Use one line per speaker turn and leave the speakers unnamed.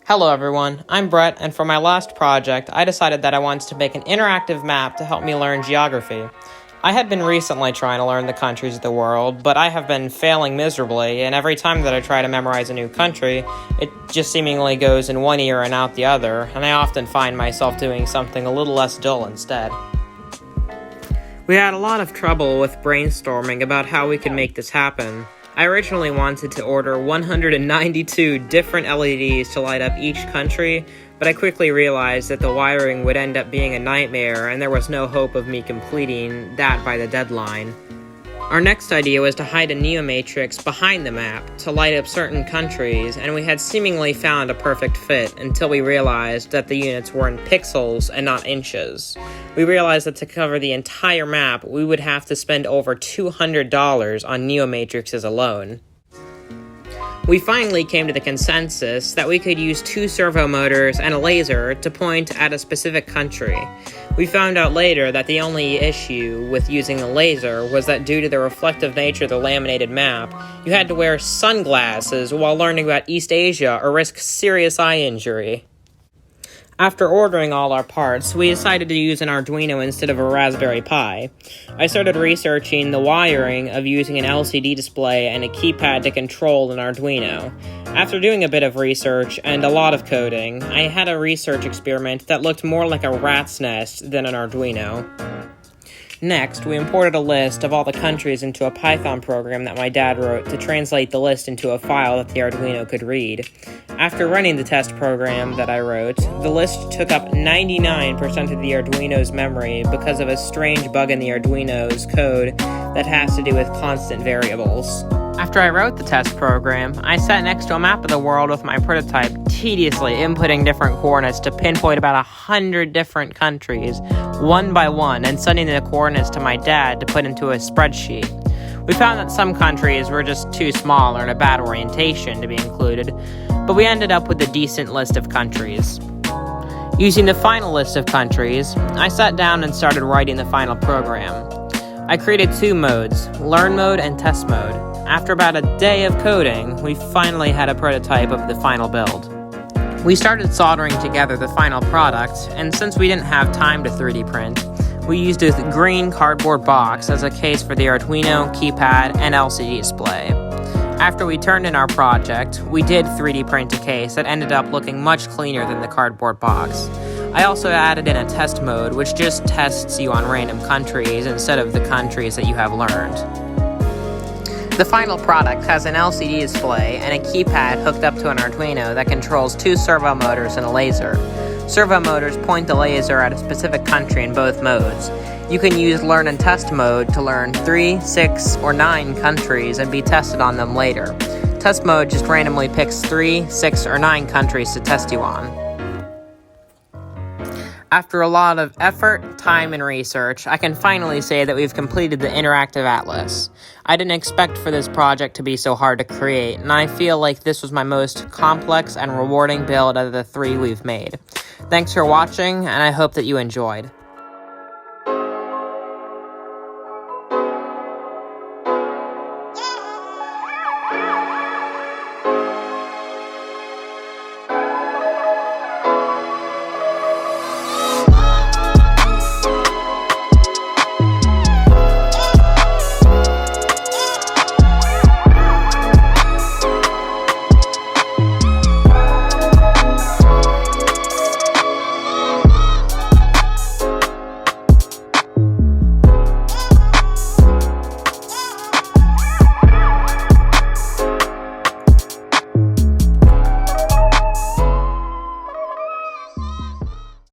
Hello everyone, I'm Brett, and for my last project, I decided that I wanted to make an interactive map to help me learn geography. I had been recently trying to learn the countries of the world, but I have been failing miserably, and every time that I try to memorize a new country, it just seemingly goes in one ear and out the other, and I often find myself doing something a little less dull instead. We had a lot of trouble with brainstorming about how we could make this happen. I originally wanted to order 192 different LEDs to light up each country, but I quickly realized that the wiring would end up being a nightmare and there was no hope of me completing that by the deadline. Our next idea was to hide a neomatrix behind the map to light up certain countries, and we had seemingly found a perfect fit until we realized that the units were in pixels and not inches. We realized that to cover the entire map, we would have to spend over $200 on neomatrixes alone. We finally came to the consensus that we could use 2 servo motors and a laser to point at a specific country. We found out later that the only issue with using a laser was that due to the reflective nature of the laminated map, you had to wear sunglasses while learning about East Asia or risk serious eye injury. After ordering all our parts, we decided to use an Arduino instead of a Raspberry Pi. I started researching the wiring of using an LCD display and a keypad to control an Arduino. After doing a bit of research and a lot of coding, I had a research experiment that looked more like a rat's nest than an Arduino. Next, we imported a list of all the countries into a Python program that my dad wrote to translate the list into a file that the Arduino could read. After running the test program that I wrote, the list took up 99% of the Arduino's memory because of a strange bug in the Arduino's code that has to do with constant variables. After I wrote the test program, I sat next to a map of the world with my prototype, tediously inputting different coordinates to pinpoint about 100 different countries, one by one, and sending the coordinates to my dad to put into a spreadsheet. We found that some countries were just too small or in a bad orientation to be included, but we ended up with a decent list of countries. Using the final list of countries, I sat down and started writing the final program. I created 2 modes, Learn Mode and Test Mode. After about a day of coding, we finally had a prototype of the final build. We started soldering together the final product, and since we didn't have time to 3D print, we used a green cardboard box as a case for the Arduino, keypad, and LCD display. After we turned in our project, we did 3D print a case that ended up looking much cleaner than the cardboard box. I also added in a test mode, which just tests you on random countries instead of the countries that you have learned. The final product has an LCD display and a keypad hooked up to an Arduino that controls 2 servo motors and a laser. Servo motors point the laser at a specific country in both modes. You can use Learn and Test mode to learn 3, 6, or 9 countries and be tested on them later. Test mode just randomly picks 3, 6, or 9 countries to test you on. After a lot of effort, time, and research, I can finally say that we've completed the interactive atlas. I didn't expect for this project to be so hard to create, and I feel like this was my most complex and rewarding build out of the 3 we've made. Thanks for watching, and I hope that you enjoyed.